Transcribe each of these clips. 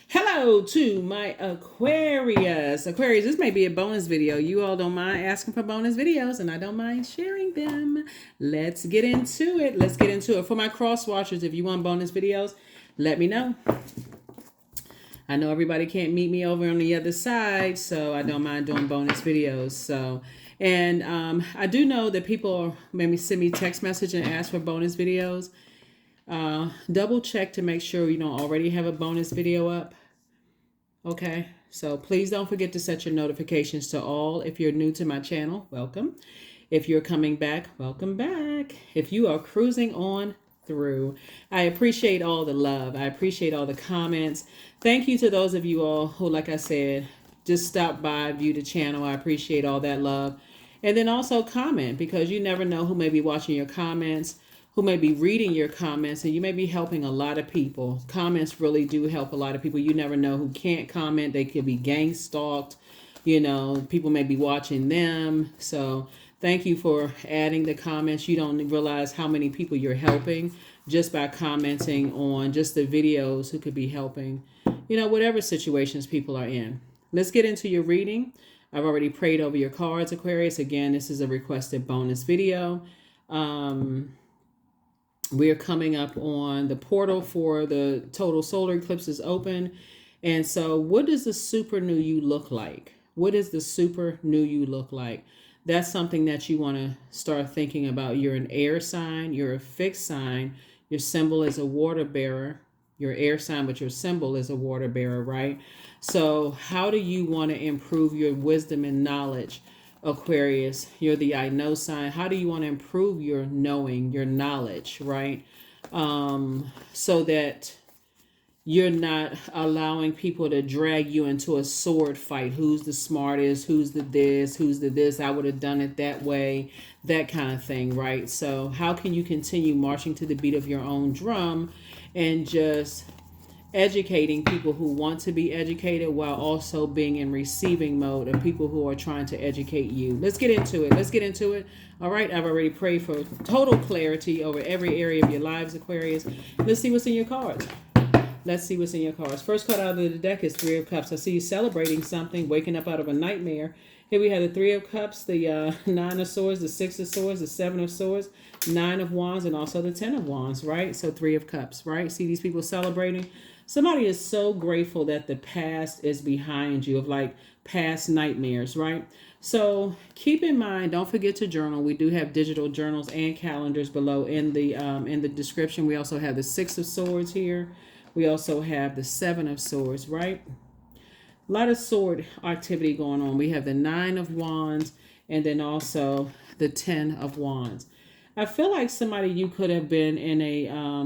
Hello to my Aquarius. Aquarius, this may be a bonus video. You all don't mind asking for bonus videos, and I don't mind sharing them. Let's get into it. For my cross watchers, if you want bonus videos, let me know. I know everybody can't meet me over on the other side, so I don't mind doing bonus videos. And I do know that people maybe send me text message and ask for bonus videos. Double check to make sure you don't already have a bonus video up. Okay, so please don't forget to set your notifications to all. If you're new to my channel, welcome. If you're coming back, welcome back. If you are cruising on through, I appreciate all the love. I appreciate all the comments. Thank you to those of you all who, like I said, just stop by, view the channel. I appreciate all that love. And then also comment, because you never know who may be watching your comments, who may be reading your comments, and you may be helping a lot of people. Comments really do help a lot of people. You never know who can't comment. They could be gang stalked. People may be watching them. So thank you for adding the comments. You don't realize how many people you're helping just by commenting on just the videos who could be helping, whatever situations people are in. Let's get into your reading. I've already prayed over your cards, Aquarius. Again, this is a requested bonus video. We're coming up on the portal for the total solar eclipse is open. And so what does the super new you look like? What does the super new you look like? That's something that you want to start thinking about. You're an air sign. You're a fixed sign. Your symbol is a water bearer. You're air sign, but your symbol is a water bearer, right? So how do you want to improve your wisdom and knowledge? Aquarius, you're the I know sign. How do you want to improve your knowing, your knowledge, right? So that you're not allowing people to drag you into a sword fight. Who's the smartest? Who's the this? I would have done it that way, that kind of thing, right? So how can you continue marching to the beat of your own drum and just educating people who want to be educated while also being in receiving mode of people who are trying to educate you? Let's get into it. All right, I've already prayed for total clarity over every area of your lives, Aquarius. Let's see what's in your cards. First card out of the deck is Three of Cups. I see you celebrating something, waking up out of a nightmare. Here we have the Three of Cups, the Nine of Swords, the Six of Swords, the Seven of Swords, Nine of Wands, and also the Ten of Wands, right? So Three of Cups, right? See these people celebrating? Somebody is so grateful that the past is behind you, of like past nightmares, right? So keep in mind, don't forget to journal. We do have digital journals and calendars below in the description. We also have the Six of Swords here. We also have the Seven of Swords, right? A lot of sword activity going on. We have the Nine of Wands and then also the Ten of Wands. I feel like somebody you could have been in a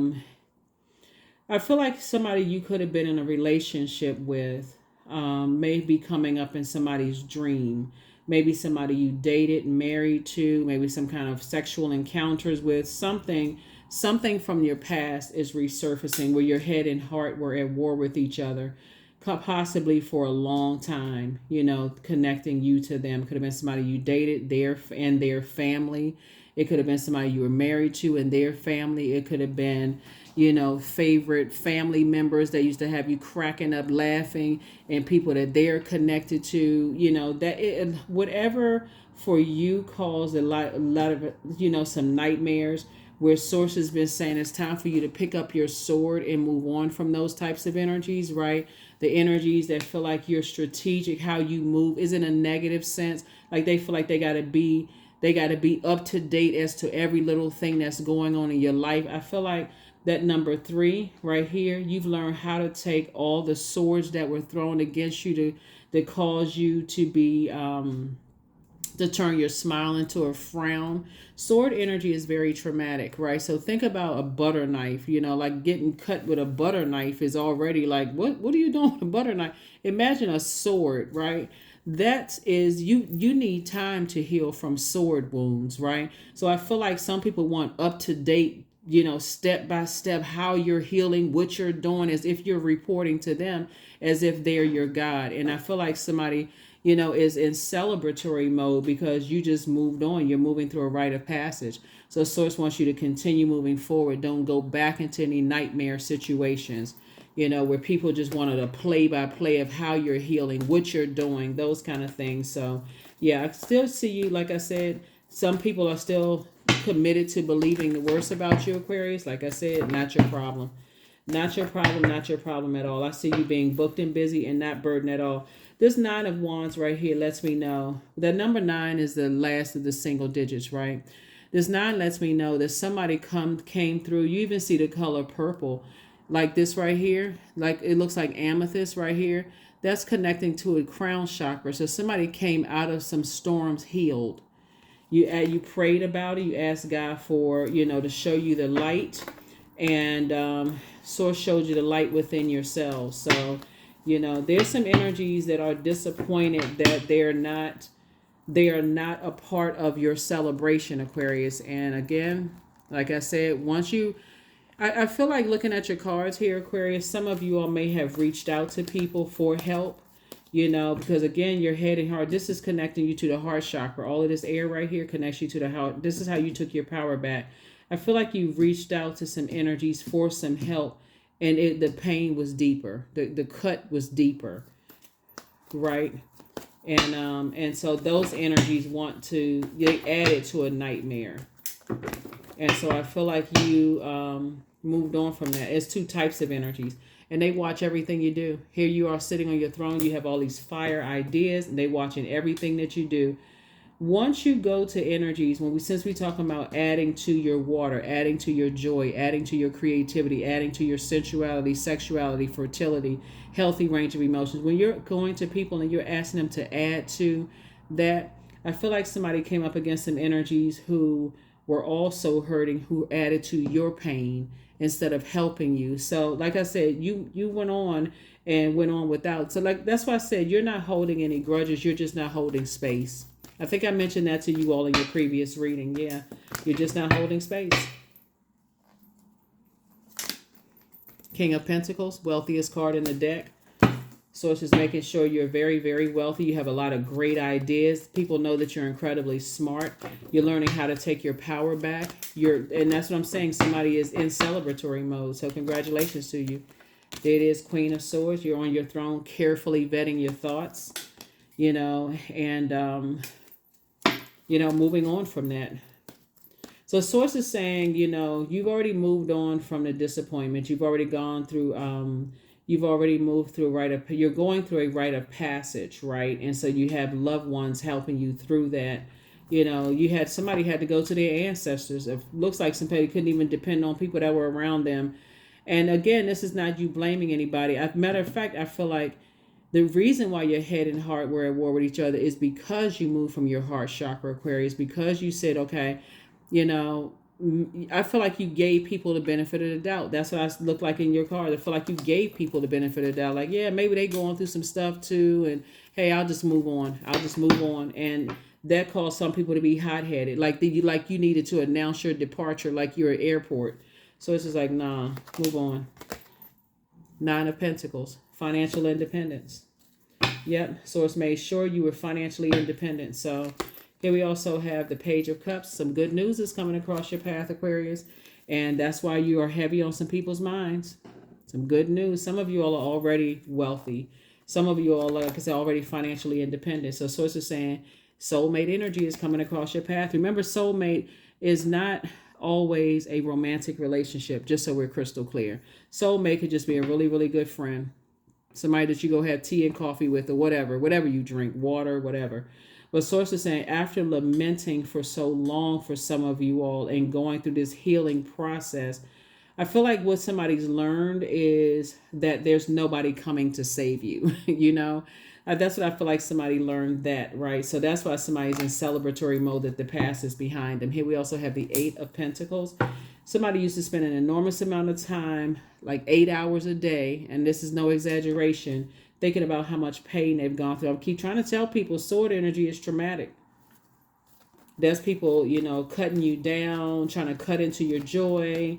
relationship with may be coming up in somebody's dream. Maybe somebody you dated, married to, maybe some kind of sexual encounters with. Something from your past is resurfacing where your head and heart were at war with each other, possibly for a long time, connecting you to them. Could have been somebody you dated and their family. It could have been somebody you were married to and their family. It could have been, favorite family members that used to have you cracking up laughing, and people that they're connected to, whatever for you caused a lot of, some nightmares, where sources been saying it's time for you to pick up your sword and move on from those types of energies, right? The energies that feel like you're strategic, how you move isn't a negative sense. Like they feel like they got to be up to date as to every little thing that's going on in your life. I feel like that number 3 right here, you've learned how to take all the swords that were thrown against you to cause you to be to turn your smile into a frown. Sword energy is very traumatic, right? So think about a butter knife, like getting cut with a butter knife is already like, what are you doing with a butter knife? Imagine a sword, right? That is, you need time to heal from sword wounds, right? So I feel like some people want up to date, step by step, how you're healing, what you're doing, as if you're reporting to them as if they're your God. And I feel like somebody, is in celebratory mode because you just moved on. You're moving through a rite of passage. So Source wants you to continue moving forward. Don't go back into any nightmare situations. where people just wanted a play by play of how you're healing, what you're doing, those kind of things. So, yeah, I still see you. Like I said, some people are still committed to believing the worst about you, Aquarius. Like I said, not your problem. Not your problem, not your problem at all. I see you being booked and busy and not burdened at all. This Nine of Wands right here lets me know that number 9 is the last of the single digits, right? This 9 lets me know that somebody came through. You even see the color purple, like this right here. Like it looks like amethyst right here. That's connecting to a crown chakra. So somebody came out of some storms healed. You prayed about it. You asked God for, to show you the light, and Source showed you the light within yourselves. So, there's some energies that are disappointed that they are not a part of your celebration, Aquarius. And again, like I said, I feel like looking at your cards here, Aquarius, some of you all may have reached out to people for help, because again, your head and heart, this is connecting you to the heart chakra. All of this air right here connects you to the heart. This is how you took your power back. I feel like you've reached out to some energies for some help, and the pain was deeper. The cut was deeper, right? And so those energies they add it to a nightmare. And so I feel like you moved on from that. It's two types of energies, and they watch everything you do. Here you are sitting on your throne. You have all these fire ideas, and they watching everything that you do. Once you go to energies, since we talking about adding to your water, adding to your joy, adding to your creativity, adding to your sensuality, sexuality, fertility, healthy range of emotions, when you're going to people and you're asking them to add to that, I feel like somebody came up against some energies who were also hurting, who added to your pain instead of helping you. So like I said, you went on and went on without. So like that's why I said you're not holding any grudges, you're just not holding space. I think I mentioned that to you all in your previous reading. Yeah, you're just not holding space. King of Pentacles, wealthiest card in the deck. So it's just making sure you're very, very wealthy. You have a lot of great ideas. People know that you're incredibly smart. You're learning how to take your power back. And that's what I'm saying. Somebody is in celebratory mode. So congratulations to you. There it is, Queen of Swords. You're on your throne, carefully vetting your thoughts, and moving on from that. So Source is saying, you've already moved on from the disappointment. You've already gone through, you've already moved through you're going through a rite of passage, right? And so you have loved ones helping you through that. Somebody had to go to their ancestors. It looks like somebody couldn't even depend on people that were around them. And again, this is not you blaming anybody. Matter of fact, I feel like the reason why your head and heart were at war with each other is because you moved from your heart chakra, Aquarius, because you said, okay, I feel like you gave people the benefit of the doubt. That's what I look like in your card. I feel like you gave people the benefit of the doubt. Like, yeah, maybe they going through some stuff too. And hey, I'll just move on. And that caused some people to be hot-headed. Like you needed to announce your departure like you're at airport. So it's just like, nah, move on. 9 of Pentacles. Financial independence. Yep. Source made sure you were financially independent. So here we also have the Page of Cups. Some good news is coming across your path, Aquarius. And that's why you are heavy on some people's minds. Some good news. Some of you all are already wealthy. Some of you all are, like I said, already financially independent. So Source is saying soulmate energy is coming across your path. Remember, soulmate is not always a romantic relationship, just so we're crystal clear. Soulmate could just be a really, really good friend. Somebody that you go have tea and coffee with or whatever you drink, water, whatever. But Source is saying after lamenting for so long for some of you all and going through this healing process, I feel like what somebody's learned is that there's nobody coming to save you, That's what I feel like somebody learned that, right? So that's why somebody's in celebratory mode that the past is behind them. Here we also have the 8 of Pentacles. Somebody used to spend an enormous amount of time, like 8 hours a day, and this is no exaggeration, thinking about how much pain they've gone through. I keep trying to tell people sword energy is traumatic. There's people, cutting you down, trying to cut into your joy,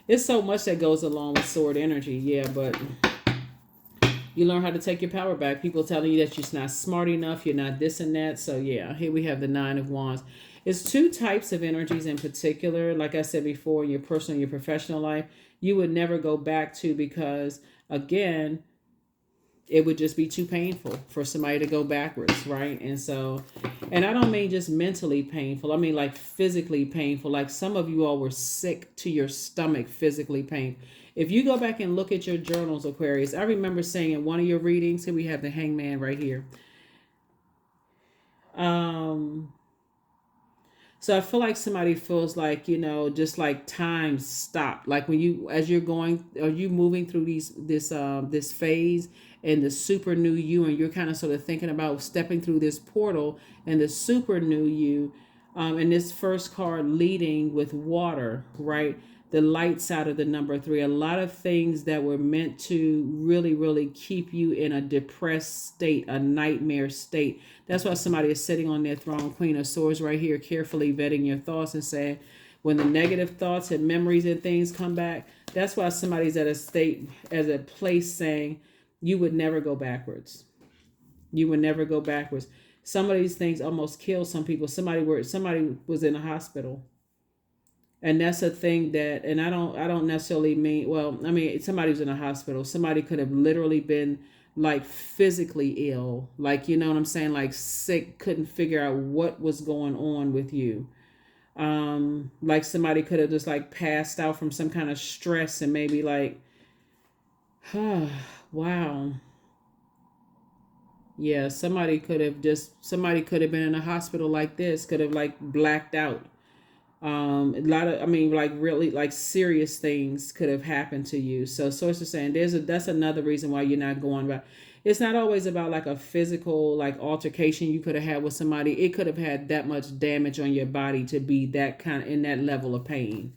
It's so much that goes along with sword energy, yeah, but you learn how to take your power back. People telling you that you're not smart enough, you're not this and that. So yeah, here we have the 9 of Wands. It's 2 types of energies in particular. Like I said before, in your personal and your professional life, you would never go back to, because again, it would just be too painful for somebody to go backwards, right? And so, and I don't mean just mentally painful, I mean like physically painful. Like some of you all were sick to your stomach, physically painful. If you go back and look at your journals, Aquarius, I remember saying in one of your readings, here we have the Hangman right here. um So I feel like somebody feels like, just like time stopped. Like when you, as you're going, are you moving through this phase and the super new you, and you're kind of sort of thinking about stepping through this portal and the super new you, and this first card leading with water, right? The light side of the number three, a lot of things that were meant to really, really keep you in a depressed state, a nightmare state. That's why somebody is sitting on their throne, Queen of Swords right here, carefully vetting your thoughts and saying, when the negative thoughts and memories and things come back, that's why somebody's at a state, as a place saying, you would never go backwards. You would never go backwards. Some of these things almost kill some people. Somebody was in a hospital. And that's a thing that, and I don't necessarily mean, well, I mean, somebody was in a hospital. Somebody could have literally been like physically ill, like, you know what I'm saying, like sick, couldn't figure out what was going on with you. Like somebody could have just like passed out from some kind of stress, and maybe like, wow. Yeah, somebody could have been in a hospital like this, could have like blacked out. A lot of, I mean, like really like serious things could have happened to you. So source is saying that's another reason why you're not going back. It's not always about like a physical like altercation you could have had with somebody. It could have had that much damage on your body to be that kind of in that level of pain.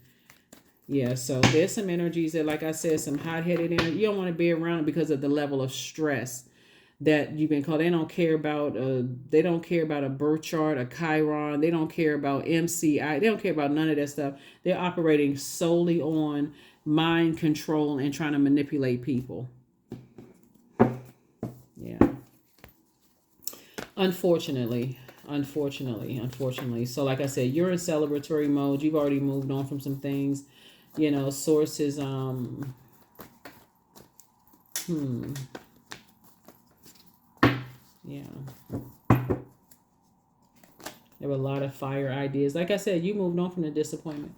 Yeah, so there's some energies that, like I said, some hot-headed energy. You don't want to be around it because of the level of stress that you've been called. They don't care about a birth chart, a Chiron. They don't care about MCI. They don't care about none of that stuff. They're operating solely on mind control and trying to manipulate people. Yeah. Unfortunately. So like I said, you're in celebratory mode. You've already moved on from some things. Sources, yeah. There were a lot of fire ideas. Like I said, you moved on from the disappointment.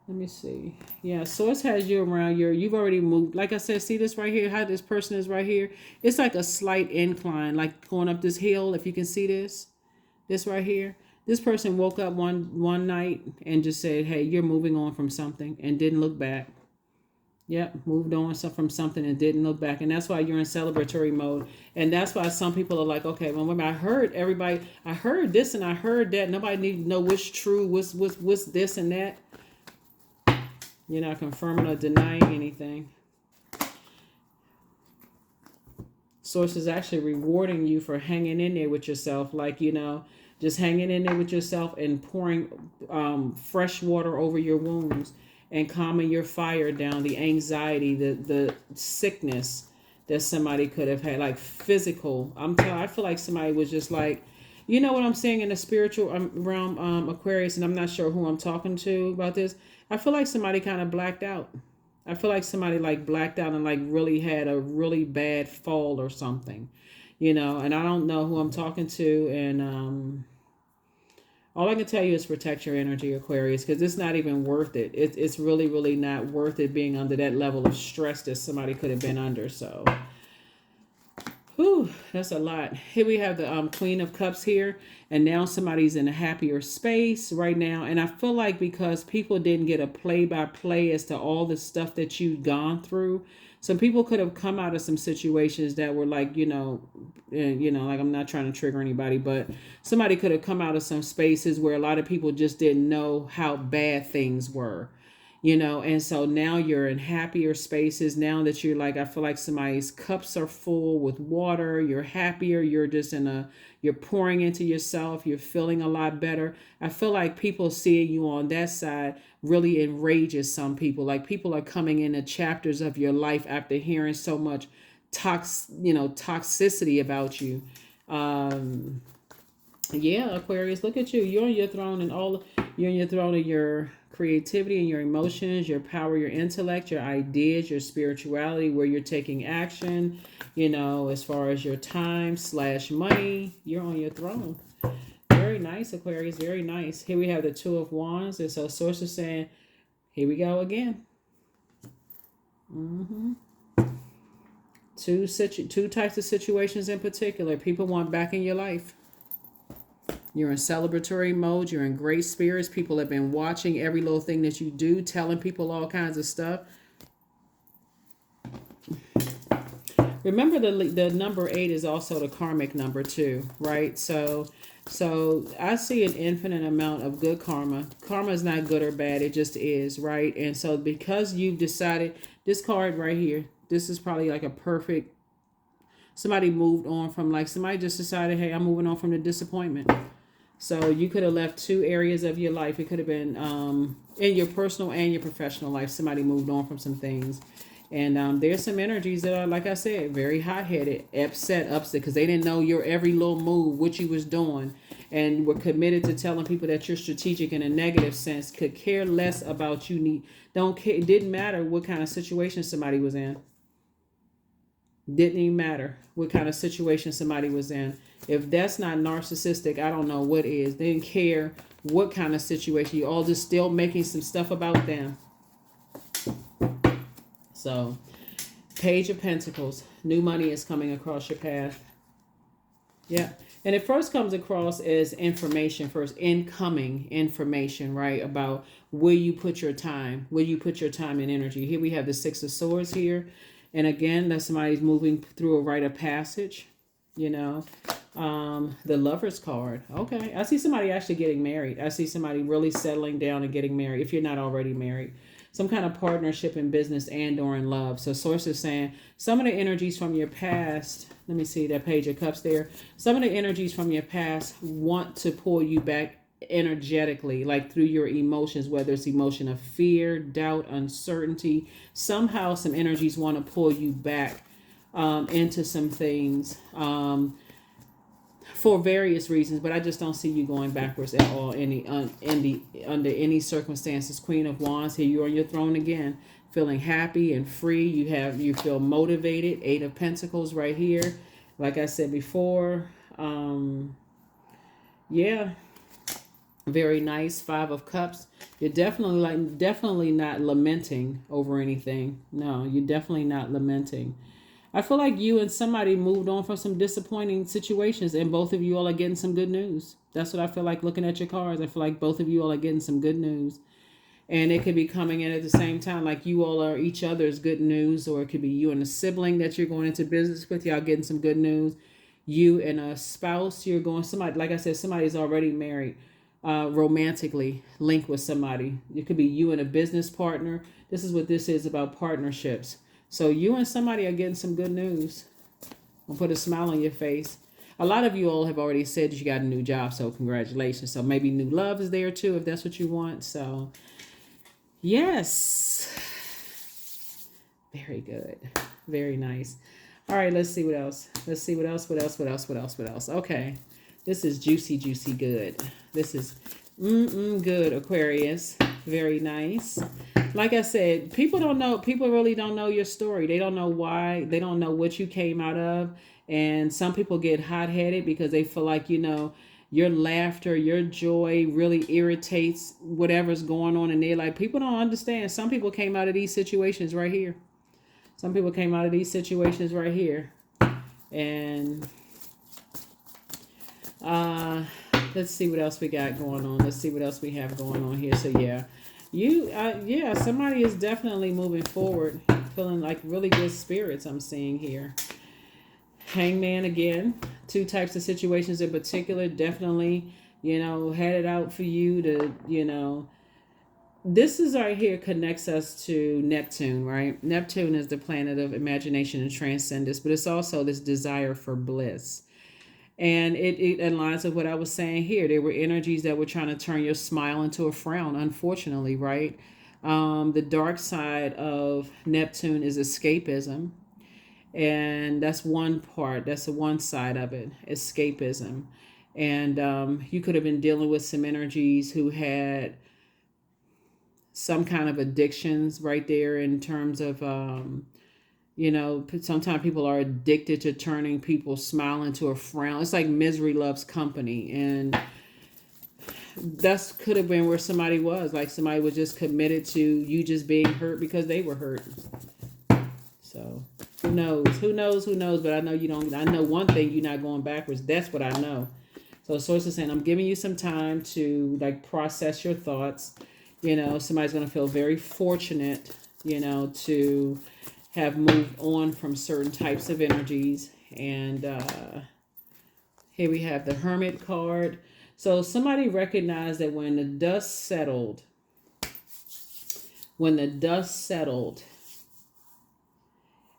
Let me see. Yeah, Source has you around you've already moved. Like I said, see this right here, how this person is right here? It's like a slight incline, like going up this hill, if you can see this right here. This person woke up one night and just said, hey, you're moving on from something, and didn't look back. Yep, moved on from something and didn't look back. And that's why you're in celebratory mode. And that's why some people are like, okay, well, I heard this and I heard that. Nobody need to know what's true, what's this and that. You're not confirming or denying anything. Source is actually rewarding you for hanging in there with yourself. Like, just hanging in there with yourself and pouring fresh water over your wounds and calming your fire down, the anxiety, the sickness that somebody could have had, like physical. I feel like somebody was just like, you know what I'm saying, in the spiritual realm, Aquarius, and I'm not sure who I'm talking to about this. I feel like somebody kind of blacked out. I feel like somebody like blacked out and like really had a really bad fall or something, and I don't know who I'm talking to. And all I can tell you is protect your energy, Aquarius, because it's not even worth it. It's really, really not worth it being under that level of stress that somebody could have been under. So, whew, that's a lot. Here we have the Queen of Cups here, and now somebody's in a happier space right now. And I feel like because people didn't get a play-by-play as to all the stuff that you've gone through, some people could have come out of some situations that were like, like, I'm not trying to trigger anybody, but somebody could have come out of some spaces where a lot of people just didn't know how bad things were. And so now you're in happier spaces. Now that you're like, I feel like somebody's cups are full with water. You're happier. You're pouring into yourself. You're feeling a lot better. I feel like people seeing you on that side really enrages some people. Like, people are coming into chapters of your life after hearing so much toxicity about you. Yeah, Aquarius, look at you. You're on your throne, and you're on your throne, and your creativity and your emotions, your power, your intellect, your ideas, your spirituality, where you're taking action, as far as your time / money, you're on your throne. Very nice, Aquarius. Very nice. Here we have the Two of Wands. And so Source is saying, here we go again. Two types of situations in particular. People want back in your life. You're in celebratory mode. You're in great spirits. People have been watching every little thing that you do, telling people all kinds of stuff. Remember, the number 8 is also the karmic number too, right? So I see an infinite amount of good karma. Karma is not good or bad. It just is, right? And so because you've decided, this card right here, this is probably like a perfect, somebody moved on from, like, somebody just decided, hey, I'm moving on from the disappointment. So you could have left 2 areas of your life. It could have been in your personal and your professional life. Somebody moved on from some things. And there's some energies that are, like I said, very hot-headed, upset, because they didn't know your every little move, what you was doing, and were committed to telling people that you're strategic in a negative sense, could care less about you. Don't care. It didn't matter what kind of situation somebody was in. Didn't even matter what kind of situation somebody was in. If that's not narcissistic, I don't know what is. They didn't care what kind of situation. You all just still making some stuff about them. So, Page of Pentacles. New money is coming across your path. Yeah. And it first comes across as information, first incoming information, right? About where you put your time, and energy. Here we have the 6 of Swords here. And again, that somebody's moving through a rite of passage, The Lover's card. Okay. I see somebody actually getting married. I see somebody really settling down and getting married, if you're not already married. Some kind of partnership in business and or in love. So Source is saying some of the energies from your past, let me see that Page of Cups there. Some of the energies from your past want to pull you back energetically, like through your emotions, whether it's emotion of fear, doubt, uncertainty. Somehow some energies want to pull you back into some things. For various reasons, but I just don't see you going backwards at all under any circumstances. Queen of Wands, here you're on your throne again, feeling happy and free. You feel motivated. 8 of Pentacles right here. Like I said before, yeah, very nice. 5 of Cups. You're definitely not lamenting over anything. No, you're definitely not lamenting. I feel like you and somebody moved on from some disappointing situations, and both of you all are getting some good news. That's what I feel like looking at your cards. I feel like both of you all are getting some good news. And it could be coming in at the same time, like you all are each other's good news, or it could be you and a sibling that you're going into business with. Y'all getting some good news. You and a spouse, you're going, somebody, like I said, somebody's already married, romantically linked with somebody. It could be you and a business partner. This is what this is about, partnerships. So you and somebody are getting some good news. I'll put a smile on your face. A lot of you all have already said that you got a new job, so congratulations. So maybe new love is there too, if that's what you want. So yes. Very good. Very nice. All right, let's see what else. What else? Okay. This is juicy good. This is good, Aquarius. Very nice. Like I said, people really don't know your story. They don't know why. They don't know what you came out of. And some people get hot-headed because they feel like, your laughter, your joy really irritates whatever's going on in their life. People don't understand. Some people came out of these situations right here. And let's see what else we got going on. Let's see what else we have going on here. So yeah. Somebody is definitely moving forward, feeling like really good spirits. I'm seeing here. Hangman again. 2 types of situations in particular, definitely, had it out for you to, this is right here connects us to Neptune, right? Neptune is the planet of imagination and transcendence, but it's also this desire for bliss. And it aligns with what I was saying here. There were energies that were trying to turn your smile into a frown, unfortunately, right? The dark side of Neptune is escapism. And that's one part. That's the one side of it, escapism. And you could have been dealing with some energies who had some kind of addictions right there in terms of, sometimes people are addicted to turning people's smile into a frown. It's like misery loves company. And that's could have been where somebody was. Like somebody was just committed to you just being hurt because they were hurt. So who knows? Who knows? Who knows? But I know you don't. I know one thing: you're not going backwards. That's what I know. So source is saying, I'm giving you some time to like process your thoughts. Somebody's going to feel very fortunate, to have moved on from certain types of energies. And here we have the Hermit card. So somebody recognized that when the dust settled,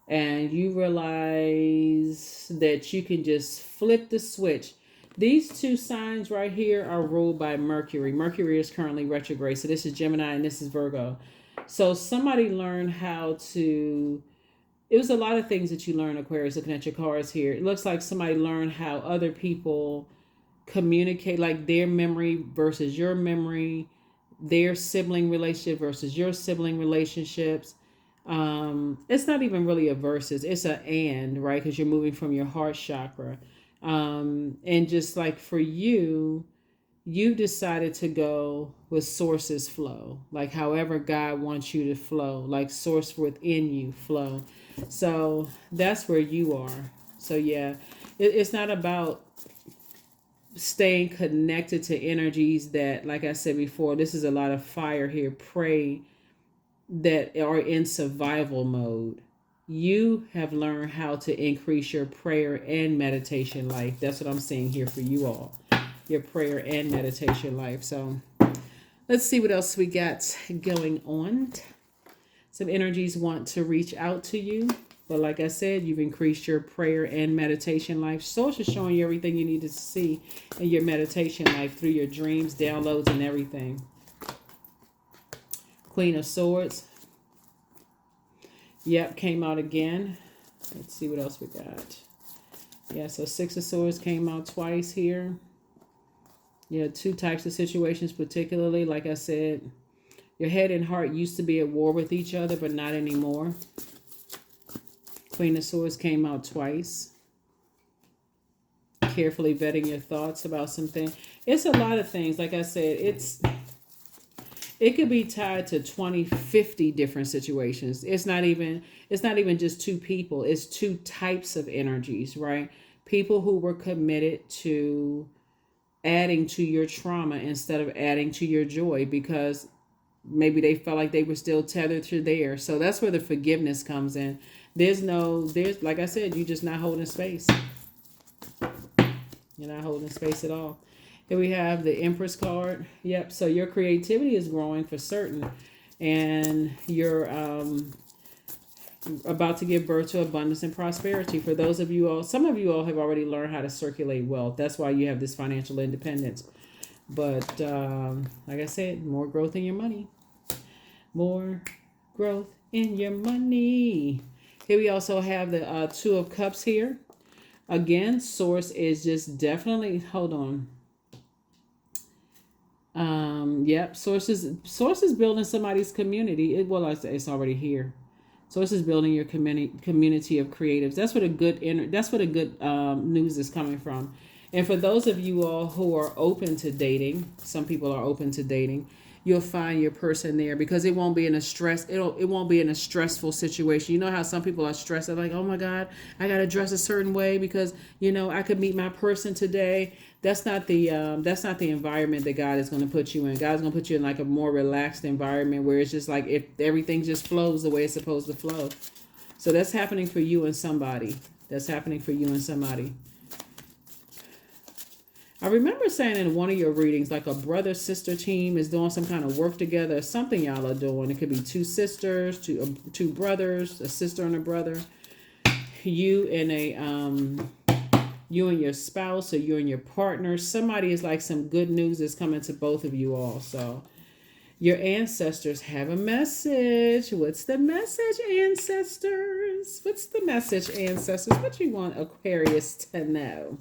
and you realize that you can just flip the switch. These two signs right here are ruled by Mercury. Mercury is currently retrograde. So this is Gemini and this is Virgo. So somebody learned how to, it was a lot of things that you learn, Aquarius, looking at your cards here. It looks like somebody learned how other people communicate, like their memory versus your memory, their sibling relationship versus your sibling relationships. It's not even really a versus, it's a and, right? Because you're moving from your heart chakra. And just like for you, you decided to go with source's flow, like however God wants you to flow, like source within you flow. So that's where you are. So yeah, it's not about staying connected to energies that, like I said before, this is a lot of fire here, prey, that are in survival mode. You have learned how to increase your prayer and meditation life. That's what I'm seeing here for you all. Your prayer and meditation life. So let's see what else we got going on. Some energies want to reach out to you. But like I said, you've increased your prayer and meditation life. Source is showing you everything you needed to see in your meditation life through your dreams, downloads, and everything. Queen of Swords. Yep, came out again. Let's see what else we got. Yeah, so Six of Swords came out twice here. Yeah, two types of situations particularly. Like I said, your head and heart used to be at war with each other, but not anymore. Queen of Swords came out twice. Carefully vetting your thoughts about something. It's a lot of things. Like I said, it could be tied to 20, 50 different situations. It's not even just two people. It's two types of energies, right? People who were committed to adding to your trauma instead of adding to your joy because maybe they felt like they were still tethered to there. So that's where the forgiveness comes in. There's like I said, you're just not holding space. You're not holding space at all. Here we have the Empress card. Yep. So your creativity is growing for certain. And you're about to give birth to abundance and prosperity. For those of you all, some of you all have already learned how to circulate wealth. That's why you have this financial independence. But like I said, more growth in your money. More growth in your money. Here we also have the Two of Cups here. Again, source is just definitely, hold on. Yep, source is building somebody's community. It's already here. Source is building your community of creatives. That's what a good news is coming from. And for those of you all who are open to dating, some people are open to dating, you'll find your person there because it won't be in a stressful situation. You know how some people are stressed. They're like, oh my God, I got to dress a certain way because, I could meet my person today. That's not the environment that God is going to put you in. God's going to put you in like a more relaxed environment where it's just like if everything just flows the way it's supposed to flow. So that's happening for you and somebody. I remember saying in one of your readings, like a brother-sister team is doing some kind of work together. Something y'all are doing. It could be two sisters, two brothers, a sister and a brother. You and your spouse or you and your partner. Somebody is like some good news is coming to both of you all. So your ancestors have a message. What's the message, ancestors? What's the message, ancestors? What you want Aquarius to know?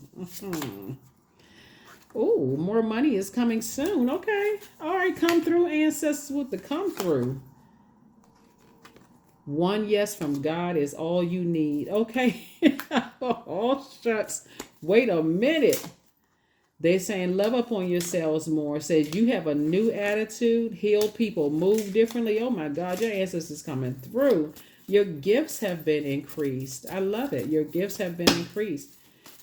Oh, more money is coming soon. Okay. All right, come through, ancestors with the come through. One yes from God is all you need. Okay. Oh, shucks. Wait a minute. They're saying love up on yourselves more. Says you have a new attitude, healed people, move differently. Oh my God, your ancestors coming through. Your gifts have been increased. I love it. Your gifts have been increased.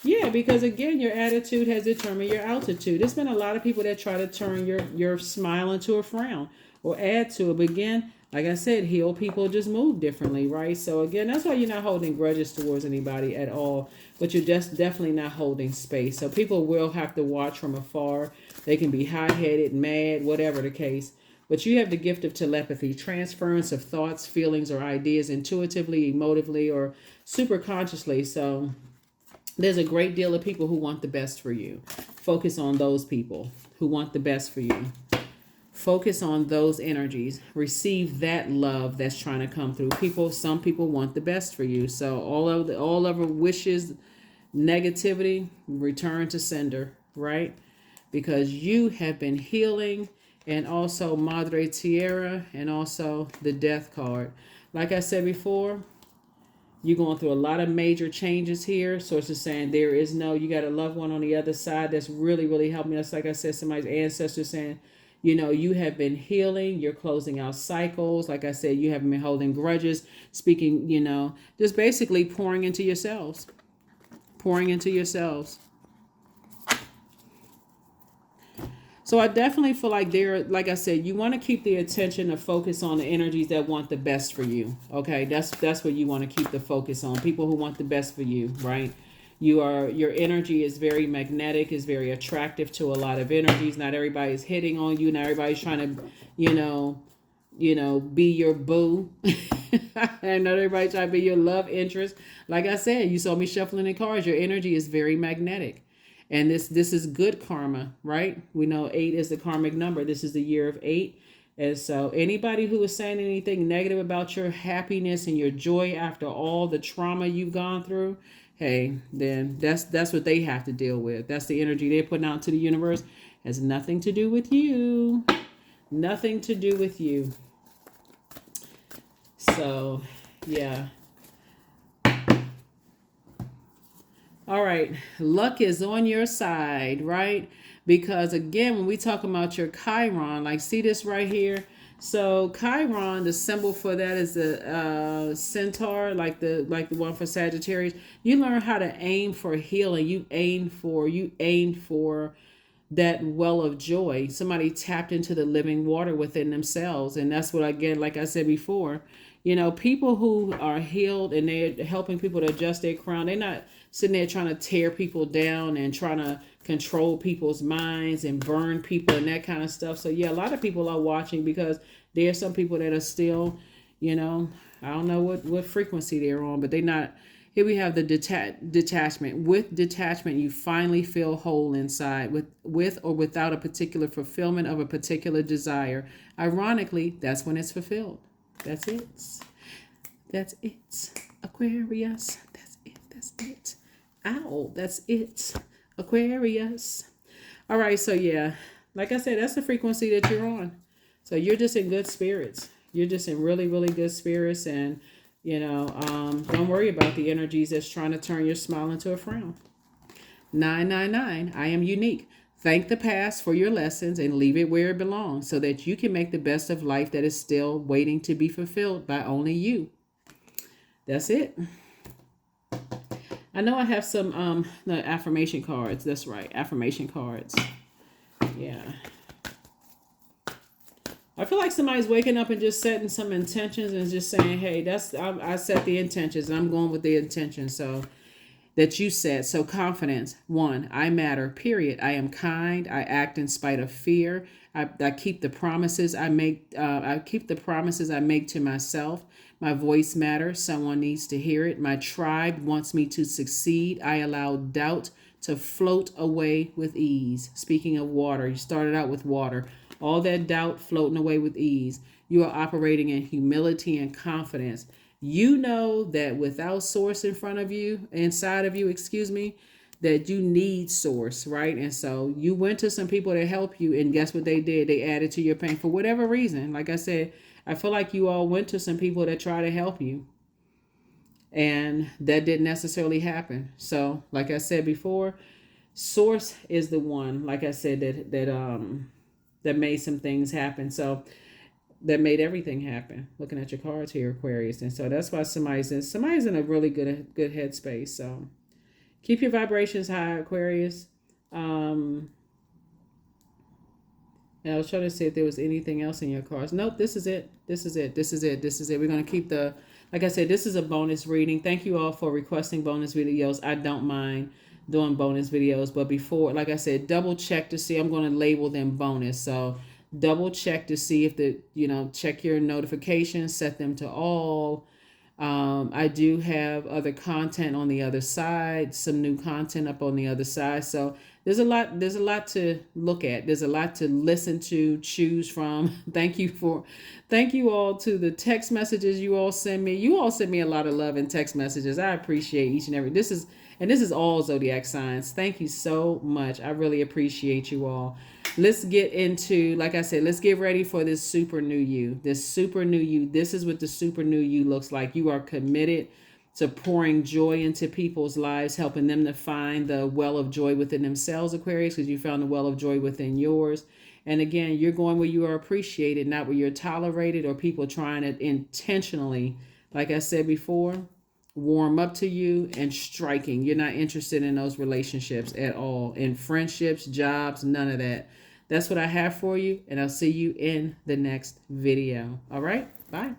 Yeah, because again, your attitude has determined your altitude. There's been a lot of people that try to turn your smile into a frown or add to it. But again, like I said, heal people just move differently, right? So again, that's why you're not holding grudges towards anybody at all. But you're just definitely not holding space. So people will have to watch from afar. They can be hot-headed, mad, whatever the case. But you have the gift of telepathy, transference of thoughts, feelings, or ideas intuitively, emotively, or super consciously. So there's a great deal of people who want the best for you. Focus on those people who want the best for you. Focus on those energies. Receive that love that's trying to come through. Some people want the best for you. So all of our wishes, negativity, return to sender, right? Because you have been healing, and also Madre Tierra, and also the Death card. Like I said before, you're going through a lot of major changes here. So it's just saying you got a loved one on the other side that's really, really helping us. Like I said, somebody's ancestor saying, you have been healing. You're closing out cycles. Like I said, you haven't been holding grudges. Speaking, just basically pouring into yourselves. Pouring into yourselves. So I definitely feel like like I said, you want to keep the attention to focus on the energies that want the best for you. Okay, that's what you want to keep the focus on. People who want the best for you, right? Your energy is very magnetic, is very attractive to a lot of energies. Not everybody's hitting on you. Not everybody's trying to, be your boo. And not everybody trying to be your love interest. Like I said, you saw me shuffling the cards. Your energy is very magnetic. And this is good karma, right? We know 8 is the karmic number. This is the year of 8. And so anybody who is saying anything negative about your happiness and your joy after all the trauma you've gone through, hey, then that's what they have to deal with. That's the energy they're putting out to the universe. Has nothing to do with you. Nothing to do with you. So, yeah. All right, luck is on your side, right? Because again, when we talk about your Chiron, like see this right here. So Chiron, the symbol for that is the centaur, like the one for Sagittarius. You learn how to aim for healing. You aim for that well of joy. Somebody tapped into the living water within themselves. And that's what, again, like I said before, people who are healed and they're helping people to adjust their crown, they're not sitting there trying to tear people down and trying to control people's minds and burn people and that kind of stuff. So yeah, a lot of people are watching because there are some people that are still, I don't know what frequency they're on, but they're not. Here we have the detachment. With detachment, you finally feel whole inside, with or without a particular fulfillment of a particular desire. Ironically, that's when it's fulfilled. That's it. That's it. Aquarius. That's it. That's it. Ow. That's it. Aquarius. All right. So yeah, like I said, that's the frequency that you're on. So you're just in good spirits. You're just in really, really good spirits, and don't worry about the energies that's trying to turn your smile into a frown. 999. I am unique. Thank the past for your lessons and leave it where it belongs so that you can make the best of life that is still waiting to be fulfilled by only you. That's it. I know I have some the affirmation cards. That's right. Affirmation cards. Yeah. I feel like somebody's waking up and just setting some intentions and just saying, hey, I set the intentions and I'm going with the intentions. So that you set. So confidence. 1, I matter, period. I am kind. I act in spite of fear. I keep the promises I make. I keep the promises I make to myself. My voice matters. Someone needs to hear it. My tribe wants me to succeed. I allow doubt to float away with ease. Speaking of water, you started out with water. All that doubt floating away with ease. You are operating in humility and confidence. You know that without source inside of you, that you need source, right? And so you went to some people to help you, and guess what they did? They added to your pain for whatever reason. Like I said, I feel like you all went to some people that try to help you, and that didn't necessarily happen. So, like I said before, source is the one, like I said, that made some things happen. So that made everything happen. Looking at your cards here, Aquarius, and so that's why somebody's in a really good headspace. So keep your vibrations high, Aquarius. Um, and I was trying to see if there was anything else in your cards. Nope, this is it. This is it. This is it. This is it. We're gonna keep the, like I said, this is a bonus reading. Thank you all for requesting bonus videos. I don't mind doing bonus videos, but before, like I said, double check to see. I'm gonna label them bonus. So double check to see if check your notifications, set them to all. I do have other content on the other side, some new content up on the other side. So there's a lot to look at. There's a lot to listen to, choose from. Thank you all to the text messages you all send me. You all send me a lot of love in text messages. I appreciate each and every, this is all zodiac signs. Thank you so much. I really appreciate you all. Let's get into, like I said, let's get ready for this super new you. This super new you. This is what the super new you looks like. You are committed to pouring joy into people's lives, helping them to find the well of joy within themselves, Aquarius, because you found the well of joy within yours. And again, you're going where you are appreciated, not where you're tolerated or people trying to intentionally, like I said before, warm up to you and striking. You're not interested in those relationships at all, in friendships, jobs, none of that. That's what I have for you, and I'll see you in the next video. All right, bye.